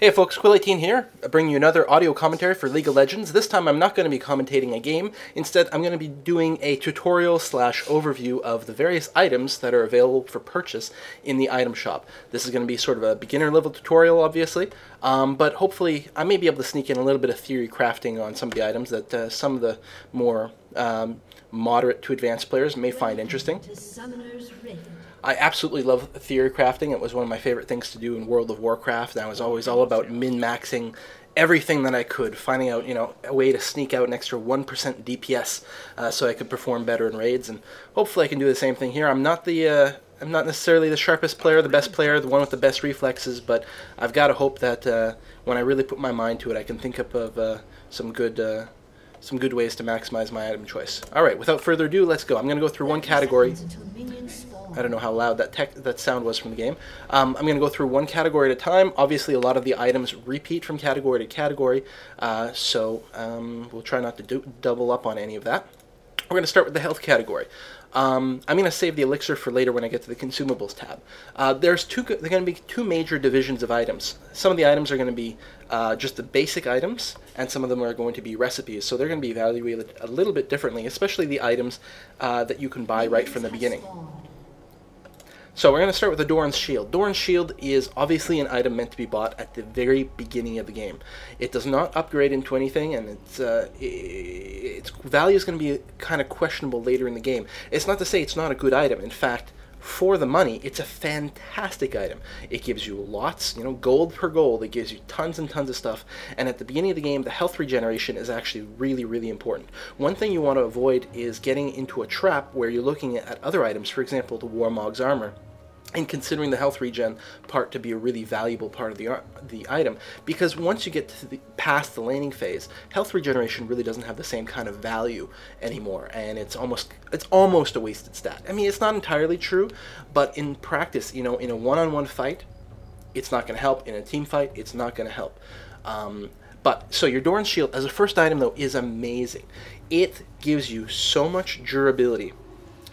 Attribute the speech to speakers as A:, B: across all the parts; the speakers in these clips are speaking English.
A: Hey folks, Quill18 here, bringing you another audio commentary for League of Legends. This time I'm not going to be commentating a game. Instead, I'm going to be doing a tutorial slash overview of the various items that are available for purchase in the item shop. This is going to be sort of a beginner level tutorial, obviously, but hopefully I may be able to sneak in a little bit of theory crafting on some of the items that some of the more moderate to advanced players may find interesting. I absolutely love theory crafting. It was one of my favorite things to do in World of Warcraft. I was always all about min-maxing everything that I could, finding out, a way to sneak out an extra 1% DPS so I could perform better in raids, and hopefully I can do the same thing here. I'm not necessarily the sharpest player, the best player, the one with the best reflexes, but I've got to hope that when I really put my mind to it, I can think up of some good ways to maximize my item choice. Alright, without further ado, let's go. I'm going to go through one category. I don't know how loud that sound was from the game. I'm going to go through one category at a time. Obviously, a lot of the items repeat from category to category, so we'll try not to double up on any of that. We're going to start with the health category. I'm going to save the elixir for later when I get to the consumables tab. There's going to be two major divisions of items. Some of the items are going to be just the basic items, and some of them are going to be recipes. So they're going to be evaluated a little bit differently, especially the items that you can buy right from the beginning. So we're going to start with the Dorns Shield. Dorns Shield is obviously an item meant to be bought at the very beginning of the game. It does not upgrade into anything, and its value is going to be kind of questionable later in the game. It's not to say it's not a good item. In fact, for the money, it's a fantastic item. It gives you lots, gold per gold. It gives you tons and tons of stuff. And at the beginning of the game, the health regeneration is actually really, really important. One thing you want to avoid is getting into a trap where you're looking at other items, for example, the Warmog's armor, and considering the health regen part to be a really valuable part of the item, because once you get to past the laning phase, health regeneration really doesn't have the same kind of value anymore, and it's almost a wasted stat. I mean, it's not entirely true, but in practice, in a one-on-one fight, it's not going to help. In a team fight, it's not going to help. So your Dorns Shield as a first item, though, is amazing. It gives you so much durability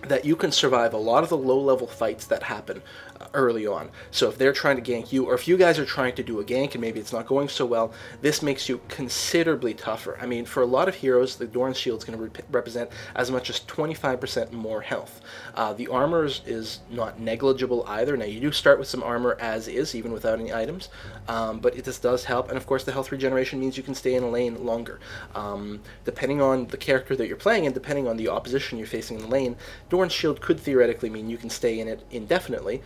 A: that you can survive a lot of the low-level fights that happen early on. So if they're trying to gank you, or if you guys are trying to do a gank and maybe it's not going so well, this makes you considerably tougher. I mean, for a lot of heroes, the Dorns Shield is going to represent as much as 25% more health. The armor is not negligible either. Now, you do start with some armor as is, even without any items, but this does help. And of course, the health regeneration means you can stay in a lane longer. Depending on the character that you're playing and depending on the opposition you're facing in the lane, Dorns Shield could theoretically mean you can stay in it indefinitely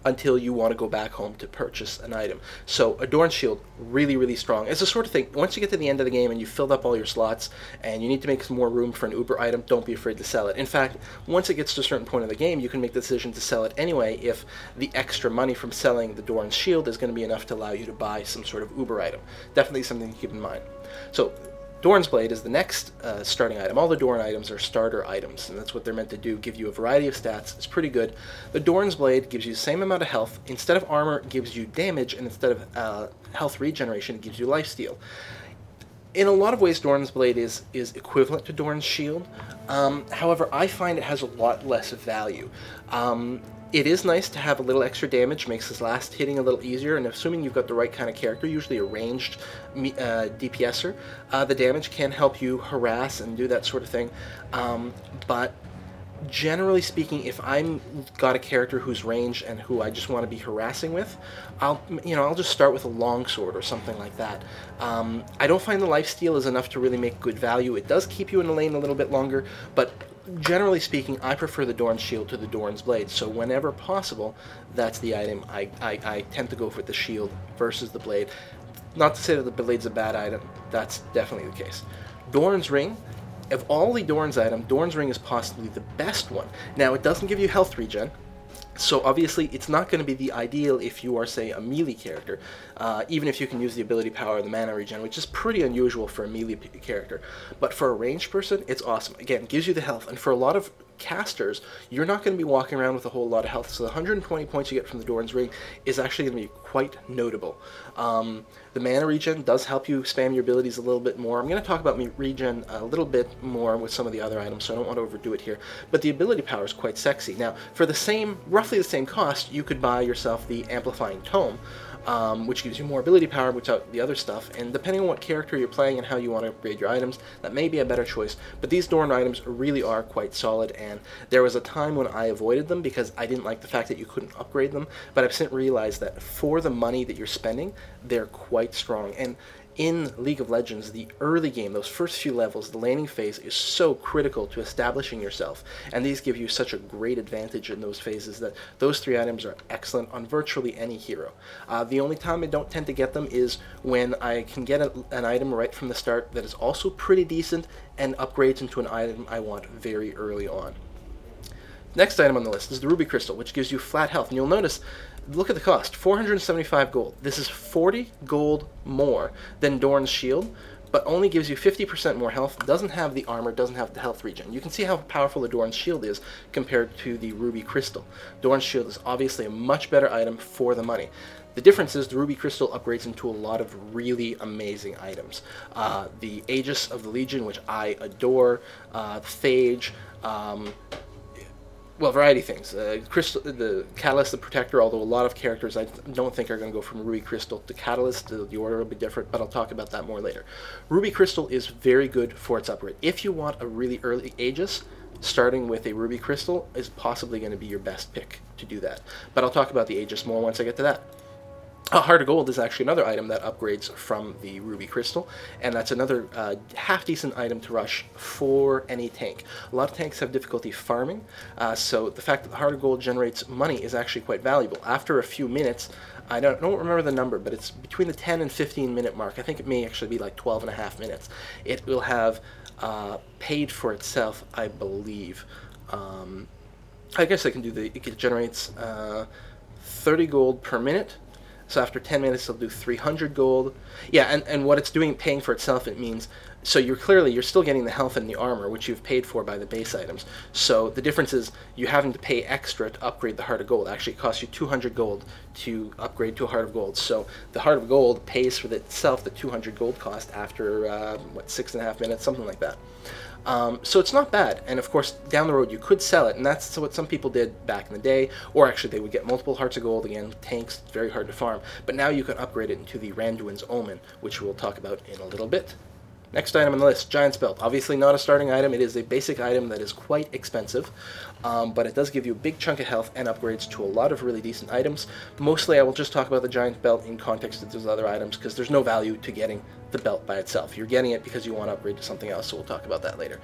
A: until you want to go back home to purchase an item. So a Dorns Shield, really, really strong. It's the sort of thing, once you get to the end of the game and you've filled up all your slots and you need to make some more room for an Uber item, don't be afraid to sell it. In fact, once it gets to a certain point of the game, you can make the decision to sell it anyway if the extra money from selling the Dorns Shield is going to be enough to allow you to buy some sort of Uber item. Definitely something to keep in mind. So Dorns Blade is the next starting item. All the Dorn items are starter items, and that's what they're meant to do, give you a variety of stats. It's pretty good. The Dorns Blade gives you the same amount of health. Instead of armor, it gives you damage, and instead of health regeneration, it gives you lifesteal. In a lot of ways, Dorns Blade is equivalent to Dorns Shield. However, I find it has a lot less value. It is nice to have a little extra damage, makes this last hitting a little easier, and assuming you've got the right kind of character, usually a ranged DPSer, the damage can help you harass and do that sort of thing. But generally speaking, if I'm got a character who's ranged and who I just want to be harassing with, I'll just start with a longsword or something like that. I don't find the lifesteal is enough to really make good value. It does keep you in the lane a little bit longer, but generally speaking, I prefer the Dorns Shield to the Dorns Blade, so whenever possible, that's the item. I tend to go for the Shield versus the Blade. Not to say that the Blade's a bad item, that's definitely the case. Dorns Ring, of all the Dorns items, Dorns Ring is possibly the best one. Now, it doesn't give you health regen, so obviously it's not going to be the ideal if you are, say, a melee character, even if you can use the ability power of the mana regen, which is pretty unusual for a melee character. But for a ranged person, it's awesome. Again, it gives you the health, and for a lot of casters, you're not going to be walking around with a whole lot of health, so the 120 points you get from the Dorns Ring is actually going to be quite notable. The mana regen does help you spam your abilities a little bit more. I'm going to talk about regen a little bit more with some of the other items, so I don't want to overdo it here, but the ability power is quite sexy. Now, for the roughly the same cost, you could buy yourself the Amplifying Tome, which gives you more ability power without the other stuff. And depending on what character you're playing and how you want to upgrade your items, that may be a better choice. But these Dorn items really are quite solid, and there was a time when I avoided them because I didn't like the fact that you couldn't upgrade them, but I've since realized that for the money that you're spending, they're quite strong. And in League of Legends, the early game, those first few levels, the laning phase is so critical to establishing yourself, and these give you such a great advantage in those phases that those 3 items are excellent on virtually any hero. The only time I don't tend to get them is when I can get an item right from the start that is also pretty decent and upgrades into an item I want very early on. Next item on the list is the Ruby Crystal, which gives you flat health, and you'll notice, look at the cost, 475 gold. This is 40 gold more than Dorn's Shield, but only gives you 50% more health, doesn't have the armor, doesn't have the health regen. You can see how powerful the Dorn's Shield is compared to the Ruby Crystal. Dorn's Shield is obviously a much better item for the money. The difference is the Ruby Crystal upgrades into a lot of really amazing items. The Aegis of the Legion, which I adore, Phage, well, variety of things. The Catalyst, the Protector, although a lot of characters I don't think are going to go from Ruby Crystal to Catalyst. The order will be different, but I'll talk about that more later. Ruby Crystal is very good for its upgrade. If you want a really early Aegis, starting with a Ruby Crystal is possibly going to be your best pick to do that. But I'll talk about the Aegis more once I get to that. Heart of Gold is actually another item that upgrades from the Ruby Crystal, and that's another half-decent item to rush for any tank. A lot of tanks have difficulty farming, so the fact that the Heart of Gold generates money is actually quite valuable. After a few minutes, I don't remember the number, but it's between the 10 and 15 minute mark. I think it may actually be like 12 and a half minutes. It will have paid for itself, I believe. I guess I can do it generates 30 gold per minute. So after 10 minutes, it'll do 300 gold. Yeah, and what it's doing, paying for itself, it means, so you're still getting the health and the armor, which you've paid for by the base items. So the difference is you having to pay extra to upgrade the Heart of Gold. Actually, it costs you 200 gold to upgrade to a Heart of Gold. So the Heart of Gold pays for itself the 200 gold cost after, 6.5 minutes, something like that. So it's not bad, and of course down the road you could sell it, and that's what some people did back in the day, or actually they would get multiple Hearts of Gold. Again, tanks, very hard to farm, but now you can upgrade it into the Randuin's Omen, which we'll talk about in a little bit. Next item on the list, Giant's Belt. Obviously not a starting item, it is a basic item that is quite expensive, but it does give you a big chunk of health and upgrades to a lot of really decent items. Mostly I will just talk about the Giant Belt in context of those other items, because there's no value to getting the belt by itself. You're getting it because you want to upgrade to something else, so we'll talk about that later.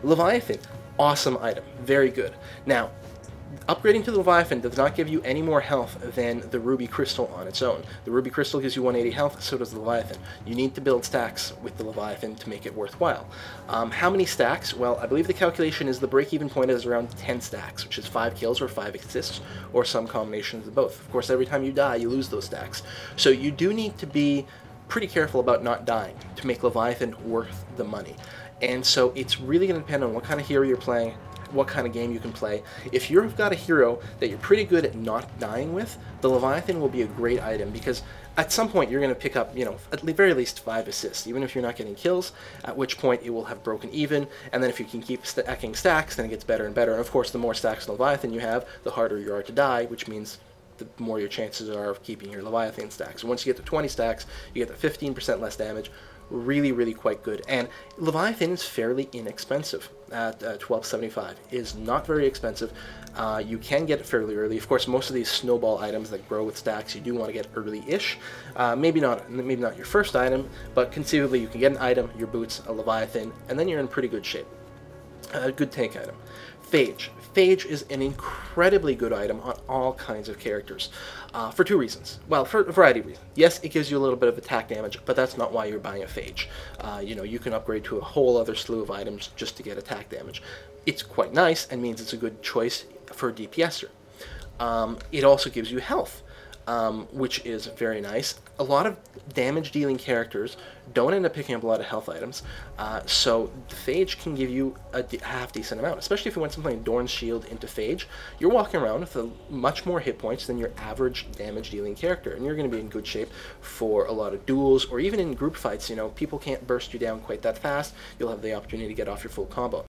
A: Leviathan, awesome item, very good. Now, upgrading to the Leviathan does not give you any more health than the Ruby Crystal on its own. The Ruby Crystal gives you 180 health, so does the Leviathan. You need to build stacks with the Leviathan to make it worthwhile. How many stacks? Well, I believe the calculation is the break-even point is around 10 stacks, which is 5 kills or 5 assists, or some combination of both. Of course, every time you die, you lose those stacks. So you do need to be pretty careful about not dying to make Leviathan worth the money. And so it's really going to depend on what kind of hero you're playing, what kind of game you can play. If you've got a hero that you're pretty good at not dying with, the Leviathan will be a great item, because at some point you're going to pick up, at the very least 5 assists, even if you're not getting kills, at which point it will have broken even, and then if you can keep stacking stacks, then it gets better and better. And of course, the more stacks in Leviathan you have, the harder you are to die, which means the more your chances are of keeping your Leviathan stacks. So once you get to 20 stacks, you get the 15% less damage. Really, really quite good. And Leviathan is fairly inexpensive at 1275. It is not very expensive. You can get it fairly early. Of course, most of these snowball items that grow with stacks, you do want to get early-ish. Maybe not your first item, but conceivably you can get an item, your boots, a Leviathan, and then you're in pretty good shape. A good tank item. Phage. Phage is an incredibly good item on all kinds of characters, for 2 reasons. Well, for a variety of reasons. Yes, it gives you a little bit of attack damage, but that's not why you're buying a Phage. You can upgrade to a whole other slew of items just to get attack damage. It's quite nice and means it's a good choice for a DPSer. It also gives you health, which is very nice. A lot of damage-dealing characters don't end up picking up a lot of health items, so the Phage can give you a half-decent amount, especially if you went something like Dorn's Shield into Phage. You're walking around with much more hit points than your average damage-dealing character, and you're going to be in good shape for a lot of duels, or even in group fights. People can't burst you down quite that fast. You'll have the opportunity to get off your full combo.